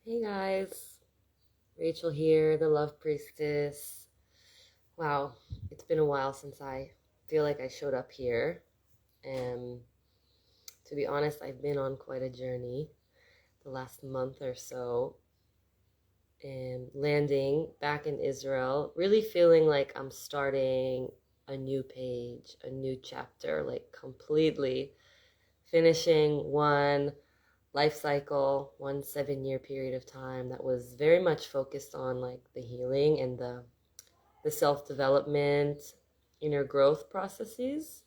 Hey guys, Rachel here, the Love Priestess. Wow, it's been a while since I feel like I showed up here. And to be honest, I've been on quite a journey the last month or so. And landing back in Israel, really feeling like I'm starting a new page, a new chapter, like completely finishing one life cycle, 1 7 year period of time that was very much focused on like the healing and the self-development, inner growth processes,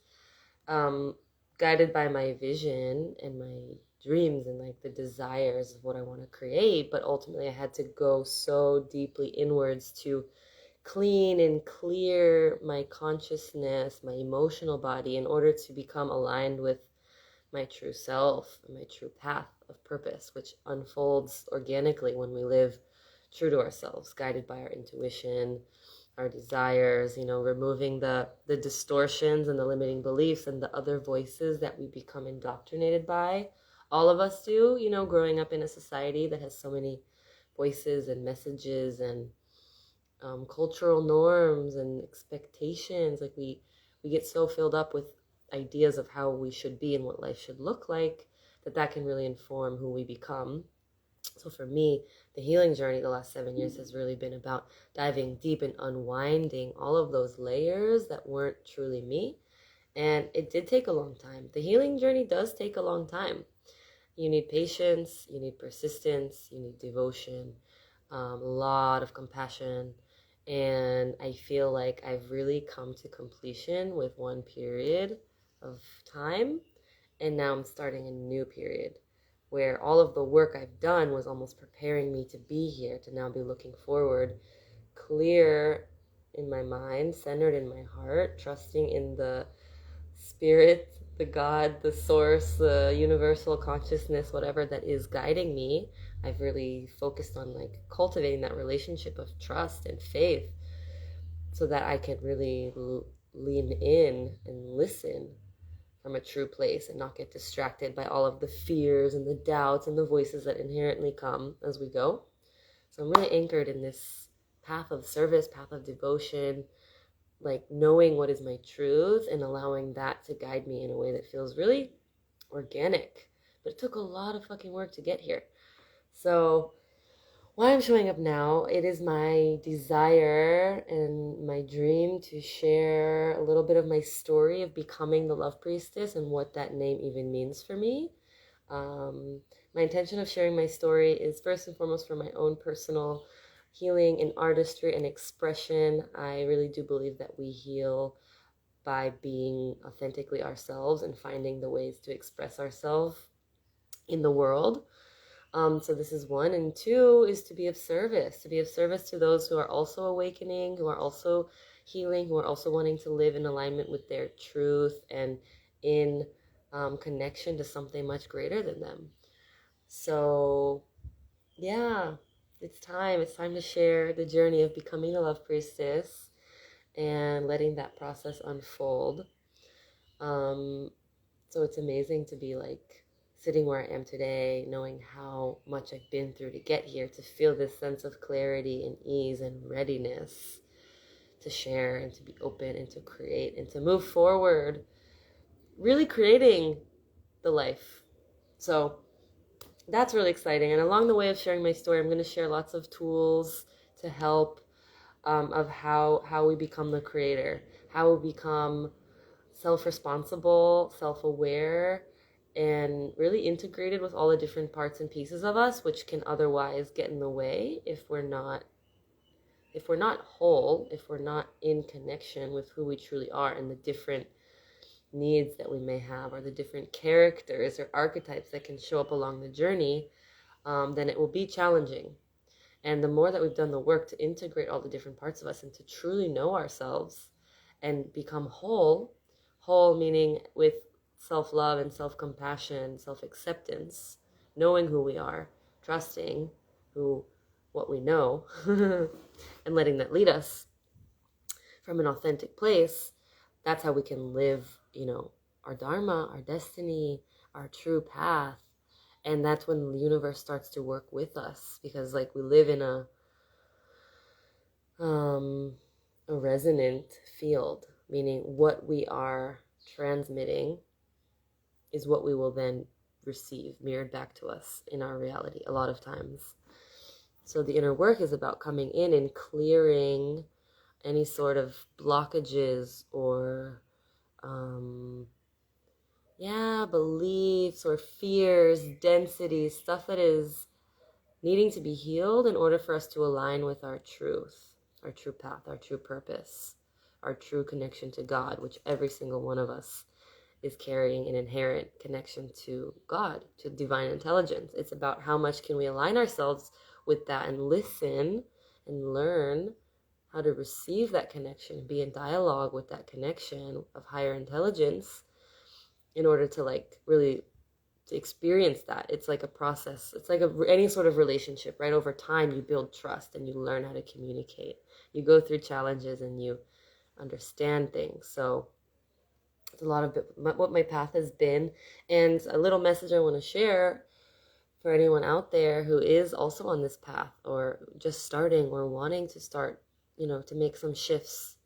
um, guided by my vision and my dreams and like the desires of what I want to create. But ultimately, I had to go so deeply inwards to clean and clear my consciousness, my emotional body, in order to become aligned with my true self and my true path of purpose, which unfolds organically when we live true to ourselves, guided by our intuition, our desires, removing the distortions and the limiting beliefs and the other voices that we become indoctrinated by. All of us do, growing up in a society that has so many voices and messages and cultural norms and expectations. Like we get so filled up with ideas of how we should be and what life should look like that can really inform who we become. So for me, the healing journey the last 7 years has really been about diving deep and unwinding all of those layers that weren't truly me. And it did take a long time. The healing journey does take a long time. You need patience, you need persistence, you need devotion, a lot of compassion. And I feel like I've really come to completion with one period of time. And now I'm starting a new period where all of the work I've done was almost preparing me to be here, to now be looking forward, clear in my mind, centered in my heart, trusting in the spirit, the God, the source, the universal consciousness, whatever that is guiding me. I've really focused on like cultivating that relationship of trust and faith so that I can really lean in and listen from a true place and not get distracted by all of the fears and the doubts and the voices that inherently come as we go. So I'm really anchored in this path of service, path of devotion, like knowing what is my truth and allowing that to guide me in a way that feels really organic. But it took a lot of fucking work to get here. So why I'm showing up now, it is my desire and my dream to share a little bit of my story of becoming the Love Priestess and what that name even means for me. Um, my intention of sharing my story is first and foremost for my own personal healing and artistry and expression. I really do believe that we heal by being authentically ourselves and finding the ways to express ourselves in the world. So this is one. And two is to be of service to those who are also awakening, who are also healing, who are also wanting to live in alignment with their truth and in connection to something much greater than them. So, yeah, it's time. It's time to share the journey of becoming a love priestess and letting that process unfold. Um, so it's amazing to be like sitting where I am today, knowing how much I've been through to get here, to feel this sense of clarity and ease and readiness to share and to be open and to create and to move forward, really creating the life. So that's really exciting. And along the way of sharing my story, I'm going to share lots of tools to help of how we become the creator, how we become self-responsible, self-aware, and really integrated with all the different parts and pieces of us, which can otherwise get in the way if we're not whole, if we're not in connection with who we truly are and the different needs that we may have, or the different characters or archetypes that can show up along the journey, then it will be challenging. And the more that we've done the work to integrate all the different parts of us and to truly know ourselves and become whole, whole meaning with self-love and self-compassion, self-acceptance, knowing who we are, trusting who what we know, and letting that lead us from an authentic place, that's how we can live, our dharma, our destiny, our true path, And that's when the universe starts to work with us, because like we live in a resonant field, meaning what we are transmitting is what we will then receive mirrored back to us in our reality a lot of times. So the inner work is about coming in and clearing any sort of blockages or beliefs or fears, densities, stuff that is needing to be healed in order for us to align with our truth, our true path, our true purpose, our true connection to God, which every single one of us is carrying an inherent connection to God, to divine intelligence. It's about how much can we align ourselves with that and listen and learn how to receive that connection, be in dialogue with that connection of higher intelligence in order to like really to experience that. It's like a process. It's like any sort of relationship, right? Over time, you build trust and you learn how to communicate. You go through challenges and you understand things. So it's a lot of what my path has been. And a little message I want to share for anyone out there who is also on this path or just starting or wanting to start, to make some shifts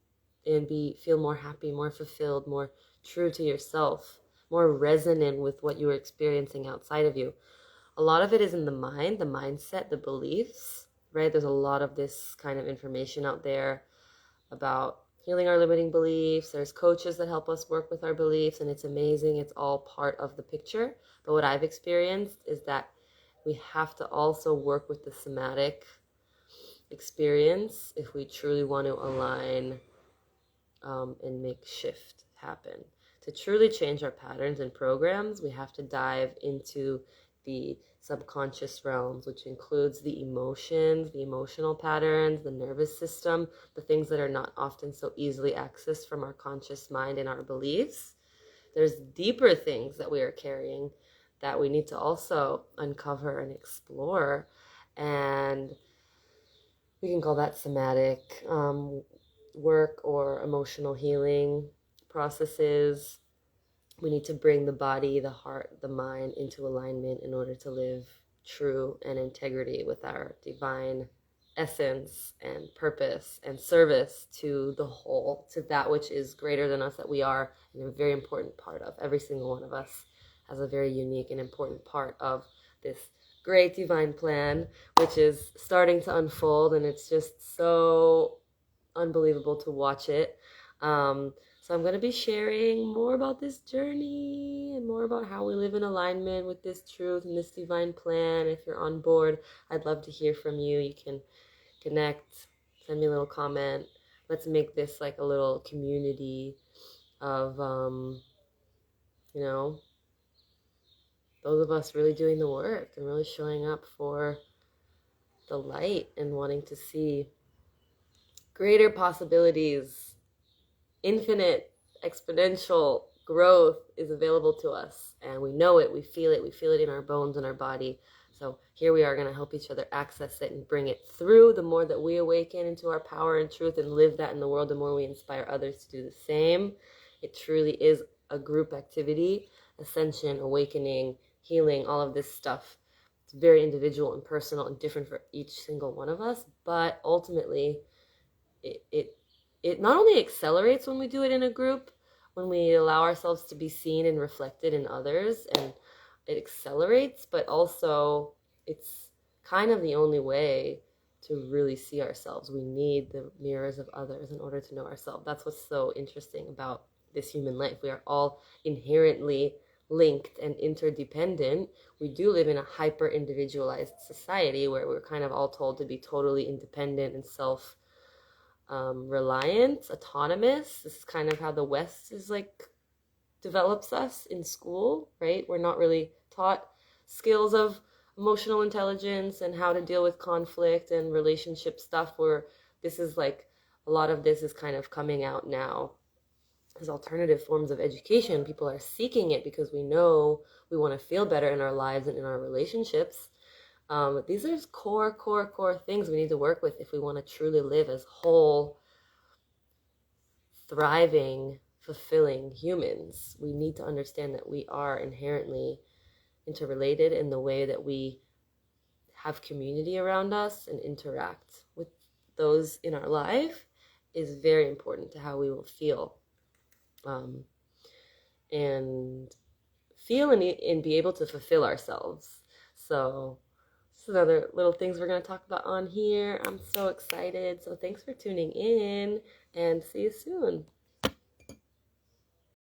and feel more happy, more fulfilled, more true to yourself, more resonant with what you are experiencing outside of you. A lot of it is in the mind, the mindset, the beliefs, right? There's a lot of this kind of information out there about healing our limiting beliefs. There's coaches that help us work with our beliefs, and it's amazing. It's all part of the picture. But what I've experienced is that we have to also work with the somatic experience if we truly want to align and make shift happen. To truly change our patterns and programs, we have to dive into the subconscious realms, which includes the emotions, the emotional patterns, the nervous system, the things that are not often so easily accessed from our conscious mind and our beliefs. There's deeper things that we are carrying that we need to also uncover and explore. And we can call that somatic work or emotional healing processes. We need to bring the body, the heart, the mind into alignment in order to live true and integrity with our divine essence and purpose and service to the whole, to that which is greater than us, that we are and a very important part of. Every single one of us has a very unique and important part of this great divine plan, which is starting to unfold, and it's just so unbelievable to watch it. So I'm going to be sharing more about this journey and more about how we live in alignment with this truth and this divine plan. If you're on board, I'd love to hear from you. You can connect, send me a little comment. Let's make this like a little community of, those of us really doing the work and really showing up for the light and wanting to see greater possibilities. Infinite exponential growth is available to us, and we know it, we feel it in our bones and our body. So here we are going to help each other access it and bring it through. The more that we awaken into our power and truth and live that in the world, the more we inspire others to do the same. It truly is a group activity. Ascension, awakening, healing, all of this stuff. It's very individual and personal and different for each single one of us, but ultimately it not only accelerates when we do it in a group, when we allow ourselves to be seen and reflected in others, and it accelerates, but also it's kind of the only way to really see ourselves. We need the mirrors of others in order to know ourselves. That's what's so interesting about this human life. We are all inherently linked and interdependent. We do live in a hyper individualized society where we're kind of all told to be totally independent and reliant, autonomous. This is kind of how the West is like develops us in school, right? We're not really taught skills of emotional intelligence and how to deal with conflict and relationship stuff, where this is like a lot of this is kind of coming out now as alternative forms of education. People are seeking it because we know we want to feel better in our lives and in our relationships. These are core things we need to work with if we want to truly live as whole, thriving, fulfilling humans. We need to understand that we are inherently interrelated in the way that we have community around us and interact with those in our life is very important to how we will feel. And feel and be able to fulfill ourselves. So this is other little things we're going to talk about on here. I'm so excited. So thanks for tuning in, and see you soon.